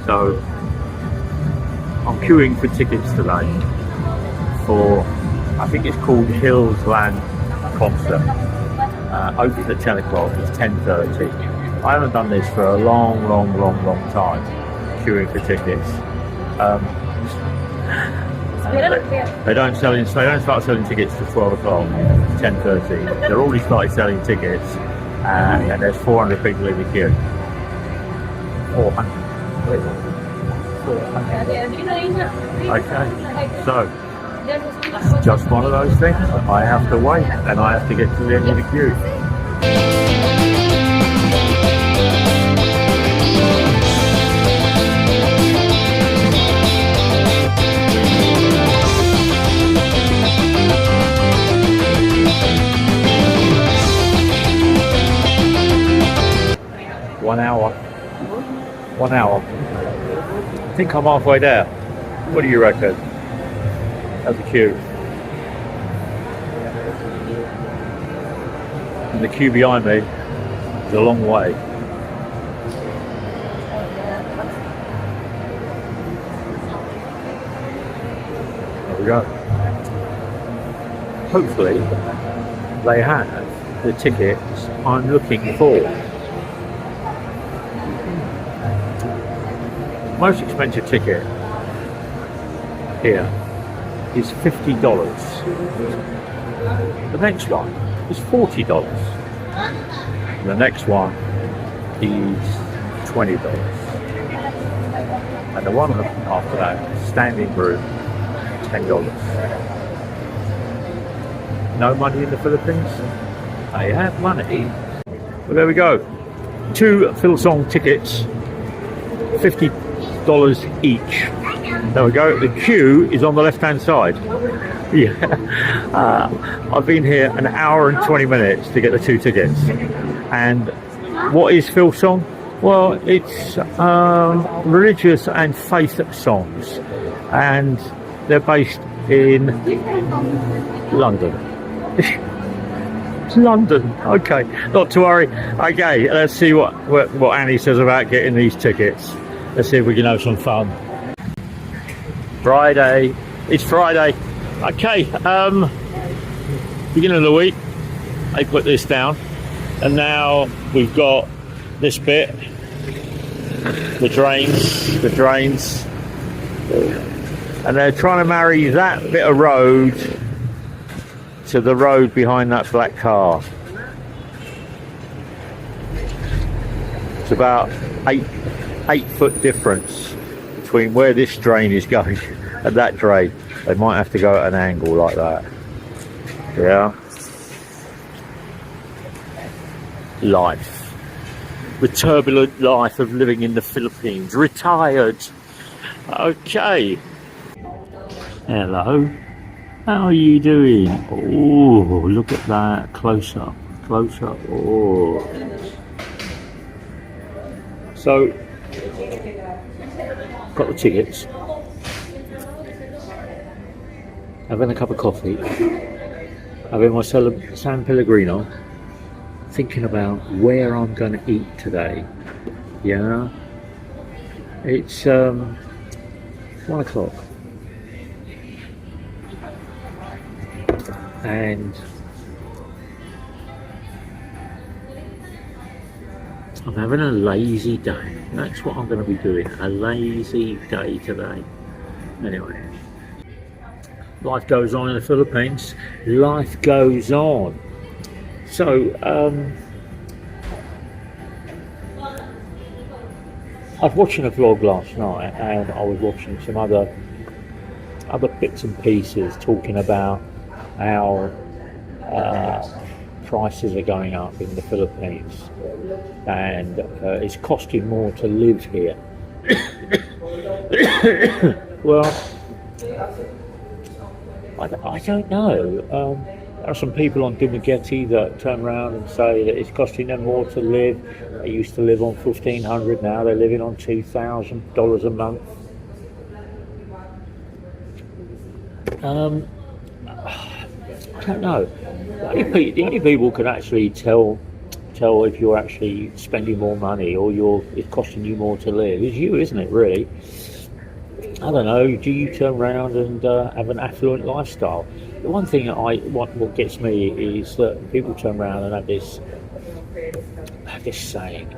So I'm queuing for tickets today for, I think it's called Hillsland concert. Opens at 10 o'clock, it's 10:30. I haven't done this for a long time, queuing for tickets. They don't start selling tickets till 12 o'clock, 10:30. They're already started selling tickets, and there's 400 people in the queue. 400. Okay, so just one of those things. I have to wait, and I have to get to the end of the queue. 1 hour. 1 hour. I think I'm halfway there. What do you reckon? That's the queue. And the queue behind me is a long way. There we go. Hopefully they have the tickets I'm looking for. Most expensive ticket here is $50. The next one is $40. The next one is $20. And the one after that, standing room, $10. No money in the Philippines? They have money. Well, there we go. 2 Hillsong tickets, $50 each. There we go. The queue is on the left hand side. Yeah. I've been here an hour and 20 minutes to get the 2 tickets. And what is Hillsong? Well, it's religious and faith songs, and they're based in London. London. Okay, not to worry. Okay, let's see what Annie says about getting these tickets. Let's see if we can have some fun. Friday. It's Friday. Okay, beginning of the week, they put this down, and now we've got this bit, the drains, and they're trying to marry that bit of road to the road behind that black car. It's about 8-foot difference between where this drain is going and that drain. They might have to go at an angle like that. Yeah. Life. The turbulent life of living in the Philippines. Retired. Okay. Hello. How are you doing? Oh, look at that. Close up. Close up. Oh. So, got the tickets. Having a cup of coffee. Having my San Pellegrino. Thinking about where I'm going to eat today. Yeah. It's 1 o'clock. And I'm having a lazy day. That's what I'm going to be doing. A lazy day today. Anyway. Life goes on in the Philippines. Life goes on. So, I was watching a vlog last night, and I was watching some other bits and pieces talking about how prices are going up in the Philippines, and it's costing more to live here. Well, I don't know. There are some people on Dumaguete that turn around and say that it's costing them more to live. They used to live on $1,500, now they're living on $2,000 a month. I don't know. The only people can actually tell tell if you're actually spending more money or it's costing you more to live. It's you, isn't it, really? I don't know, do you turn around and have an affluent lifestyle? The one thing that what gets me is that people turn around and have this saying,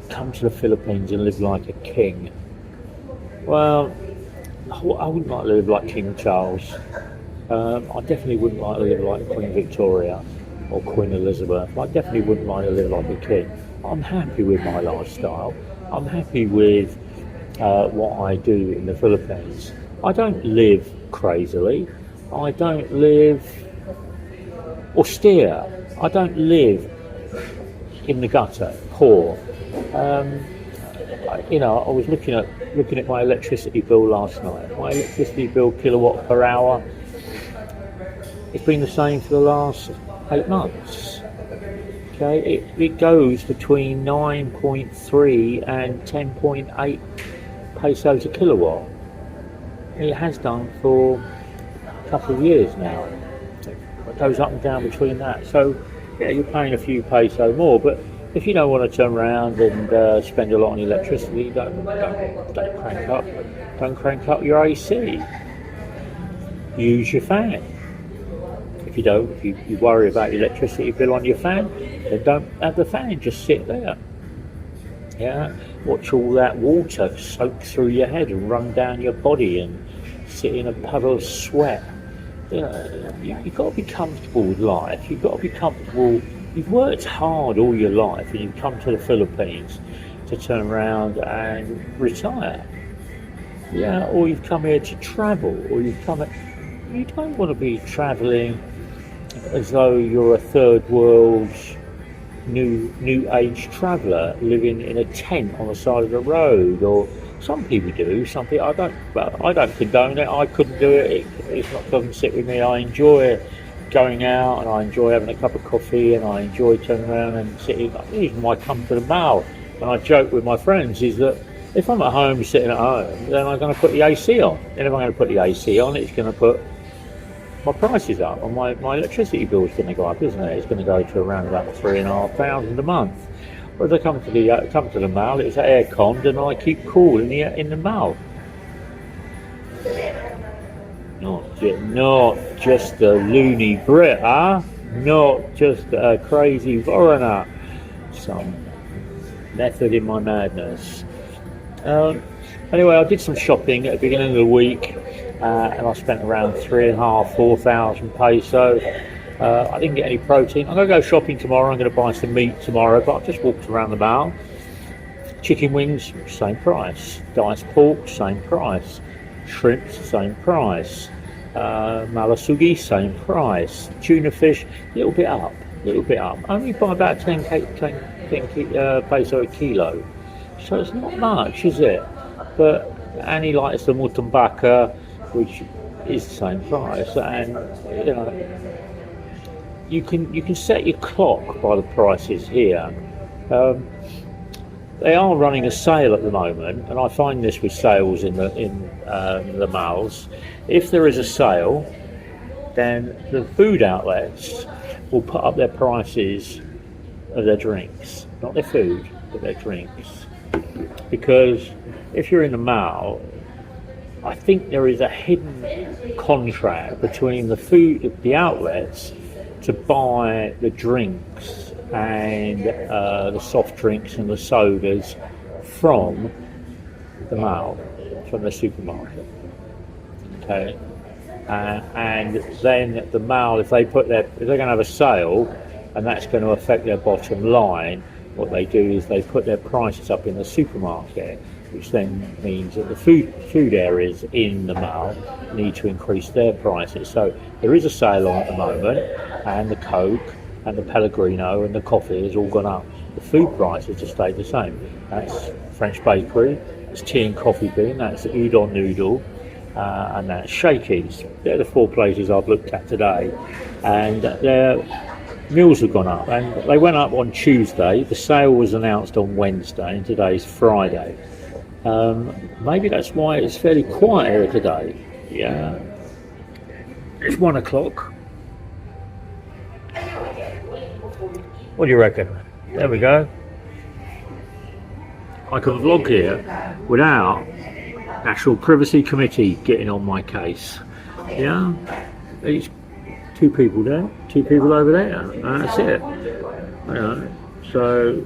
come to the Philippines and live like a king. Well, I wouldn't like to live like King Charles. I definitely wouldn't like to live like Queen Victoria or Queen Elizabeth. I definitely wouldn't like to live like a king. I'm happy with my lifestyle. I'm happy with what I do in the Philippines. I don't live crazily. I don't live austere. I don't live in the gutter, poor. I was looking at my electricity bill last night. My electricity bill kilowatt per hour, it's been the same for the last 8 months. Okay, it goes between 9.3 and 10.8 pesos a kilowatt. It has done for a couple of years now. It goes up and down between that. So yeah, you're paying a few pesos more, but if you don't want to turn around and spend a lot on electricity, don't crank up your AC. Use your fan. If you worry about your electricity bill on your fan, then don't have the fan, just sit there. Yeah, watch all that water soak through your head and run down your body and sit in a puddle of sweat. You've got to be comfortable with life. You've got to be comfortable. You've worked hard all your life and you've come to the Philippines to turn around and retire. Yeah, or you've come here to travel, or you don't want to be travelling as though you're a third world new age traveller living in a tent on the side of the road. Or some people do, some people I don't condone it. I couldn't do it. It doesn't sit with me. I enjoy going out and I enjoy having a cup of coffee and I enjoy turning around and sitting. The reason why I come to the mall and I joke with my friends is that if I'm at home sitting at home, then I'm going to put the AC on. And if I'm going to put the AC on, it's going to put my prices up, and my electricity bill is going to go up, isn't it? It's going to go to around about £3,500 a month. Whereas I come to the mall, it's air-conned and I keep cool in the mall. Not just a loony Brit, huh? Not just a crazy foreigner. Some method in my madness. Anyway, I did some shopping at the beginning of the week, and I spent around 4,000 pesos. I didn't get any protein. I'm going to go shopping tomorrow. I'm going to buy some meat tomorrow, but I've just walked around the mall. Chicken wings, same price. Diced pork, same price. Shrimp, same price. Malasugi, same price. Tuna fish, a little bit up. Only by about 10 peso a kilo. So it's not much, is it? But Annie likes the mutambaka, which is the same price, and you can set your clock by the prices here. They are running a sale at the moment, and I find this with sales in the malls. If there is a sale, then the food outlets will put up their prices of their drinks, not their food, but their drinks. Because if you're in the mall, I think there is a hidden contract between the outlets to buy the drinks and the soft drinks and the sodas from the mall, from the supermarket. Okay, and then the mall, if they're going to have a sale, and that's going to affect their bottom line, what they do is they put their prices up in the supermarket, which then means that the food areas in the mall need to increase their prices. So there is a sale on at the moment, and the Coke and the Pellegrino and the coffee has all gone up. The food prices just stayed the same. That's French bakery, that's tea and coffee bean, that's udon noodle, and that's Shakey's. They're the 4 places I've looked at today, and their meals have gone up, and they went up on Tuesday. The sale was announced on Wednesday, and today's Friday. Maybe that's why it's fairly quiet here today. Yeah, it's 1 o'clock. What do you reckon? There we go. I can vlog here without National Privacy Committee getting on my case. Yeah, it's 2 people there, 2 people over there, and that's it. You know, so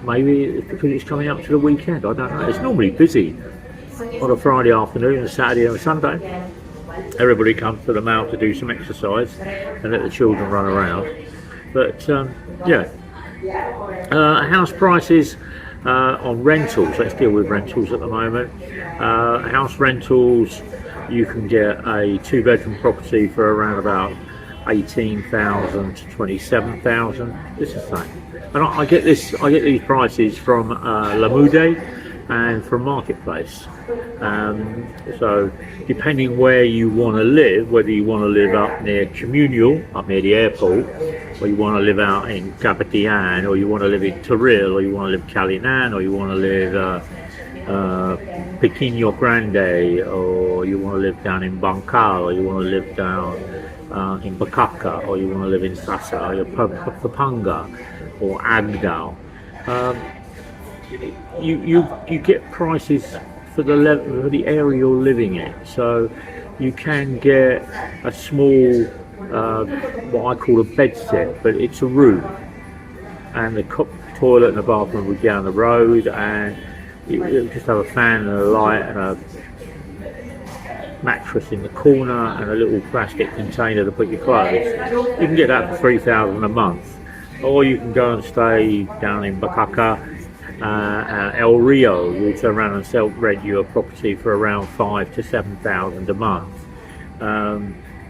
maybe it's because it's coming up to the weekend, I don't know. It's normally busy on a Friday afternoon, a Saturday and a Sunday. Everybody comes to the mall to do some exercise and let the children run around. But yeah, house prices on rentals. Let's deal with rentals at the moment. House rentals, you can get a 2-bedroom property for around about 18,000 to 27,000. This is the same. And I get these prices from La Mude and from Marketplace. So depending where you want to live, whether you want to live up near Communal, up near the airport, or you want to live out in Cabatian, or you want to live in Toril, or you want to live Calinan, or you want to live Pequeno Grande, or you want to live down in Bancal, or you want to live down in Bacaka, or you want to live in Sasa, or Pampanga, or Agdal. You get prices for the level for the area you're living in. So you can get a small what I call a bed set, but it's a room, and the toilet and the bathroom will be down the road, and you just have a fan and a light and a mattress in the corner and a little plastic container to put your clothes. You can get that for 3,000 a month, or you can go and stay down in Bacaka. El Rio will turn around and rent you a property for around 5,000 to 7,000 a month.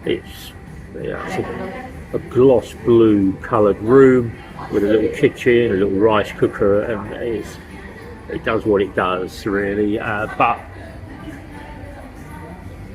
It's a gloss blue coloured room with a little kitchen, a little rice cooker, and it does what it does really. But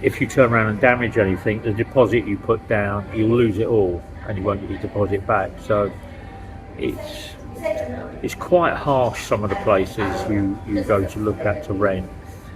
if you turn around and damage anything, the deposit you put down, you'll lose it all, and you won't get your deposit back. So it's quite harsh, some of the places you go to look at to rent.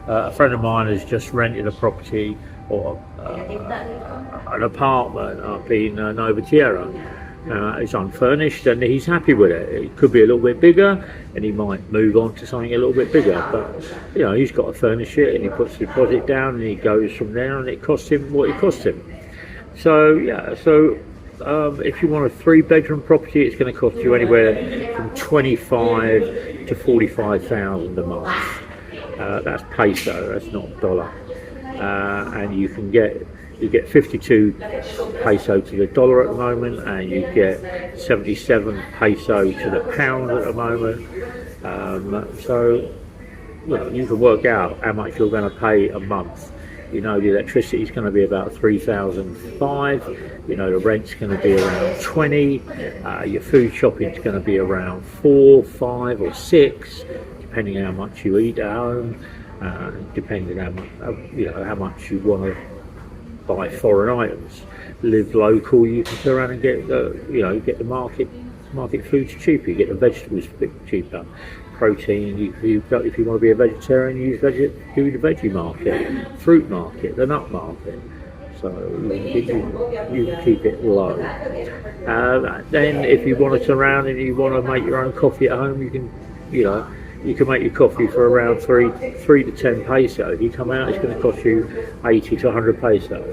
A friend of mine has just rented a property or an apartment up in Nova Tierra. It's unfurnished and he's happy with it. It could be a little bit bigger and he might move on to something a little bit bigger, but you know, he's got to furnish it and he puts the deposit down and he goes from there, and it costs him what it costs him. So yeah, if you want a 3-bedroom property, it's going to cost you anywhere from 25 to 45,000 a month. That's peso, that's not dollar. And you get 52 peso to the dollar at the moment, and you get 77 peso to the pound at the moment. So well, you can work out how much you're going to pay a month. You know, the electricity is going to be about 3,500. You know, the rent's going to be around 20. Your food shopping is going to be around 4, 5 or 6, depending on how much you eat at home, depending on how much you want to buy foreign items. Live local, you can turn around and get the market foods cheaper. You get the vegetables a bit cheaper. Protein, if you want to be a vegetarian, do the veggie market, fruit market, the nut market. So you can keep it low. Then if you want to turn around and you want to make your own coffee at home, you can make your coffee for around 3 to 10 peso. If you come out, it's going to cost you 80 to 100 peso.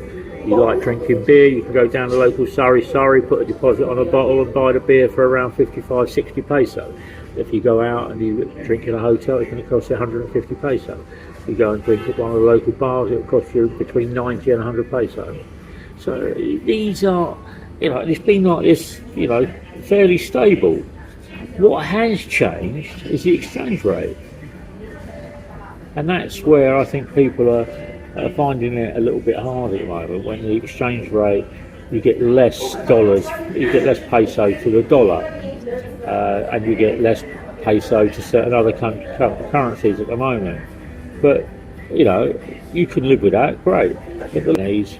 You like drinking beer, you can go down to local Sari, put a deposit on a bottle and buy the beer for around 55, 60 peso. If you go out and you drink in a hotel, it's going to cost you 150 peso. If you go and drink at one of the local bars, it'll cost you between 90 and 100 peso. So these are, it's been like this, fairly stable. What has changed is the exchange rate. And that's where I think people are finding it a little bit hard at the moment. When the exchange rate, you get less dollars, you get less peso to the dollar, and you get less peso to certain other currencies at the moment. But you can live with that, great. But these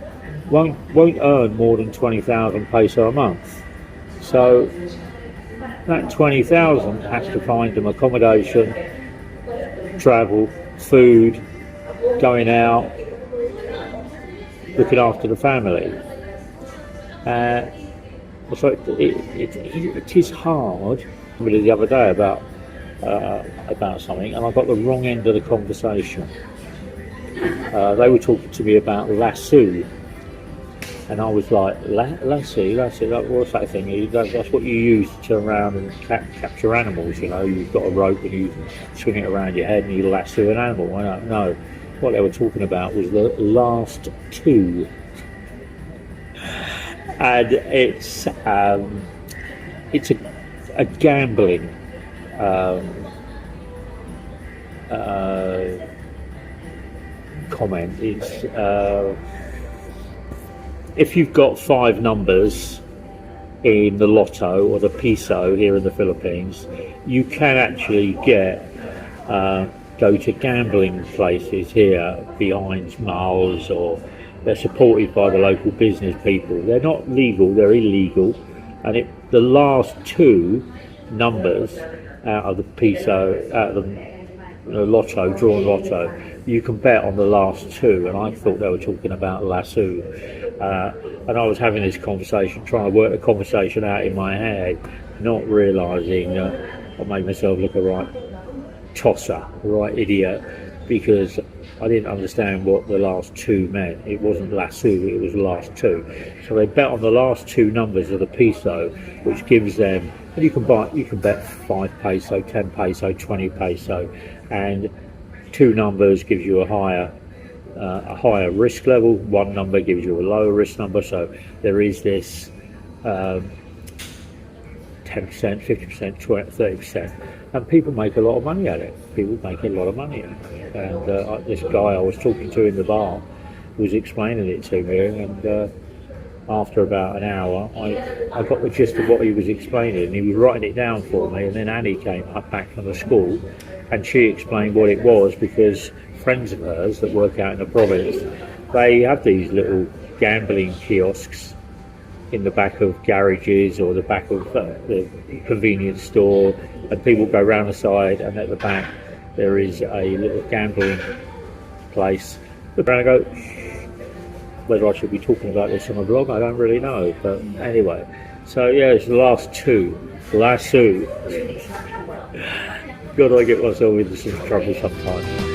won't earn more than 20,000 peso a month. So that 20,000 has to find them accommodation, travel, food, going out, looking after the family. So it is hard the other day about something, and I got the wrong end of the conversation. They were talking to me about lasso, and I was like, lasso, like, what's that thing? That's what you use to turn around and capture animals. You know, you've got a rope and you swing it around your head and you lasso an animal. I don't know. What they were talking about was the last two, and it's a gambling comment. It's if you've got 5 numbers in the lotto or the piso here in the Philippines, you can actually go to gambling places here behind malls, or they're supported by the local business people. They're not legal, they're illegal, and the last 2 numbers out of the piso, out of the lotto, drawn lotto, you can bet on the last 2, and I thought they were talking about lasso. And I was having this conversation, trying to work the conversation out in my head, not realising I made myself look a right tosser, a right idiot, because I didn't understand what the last 2 meant. It wasn't lasso, it was the last 2. So they bet on the last 2 numbers of the piso, which gives them, and you can bet 5 peso, 10 peso, 20 peso, and 2 numbers gives you a higher risk level. 1 number gives you a lower risk number. So there is this 10%, 50%, 20%, 30%, and people make a lot of money at it. People make a lot of money at it. And this guy I was talking to in the bar was explaining it to me, and after about an hour, I got the gist of what he was explaining, and he was writing it down for me. And then Annie came back from the school, and she explained what it was, because friends of hers that work out in the province, they have these little gambling kiosks in the back of garages or the back of the convenience store, and people go round the side, and at the back there is a little gambling place. Look around and go, whether I should be talking about this on a vlog, I don't really know, but anyway. So yeah, it's the last 2, lasso. God, I get myself into some trouble sometimes.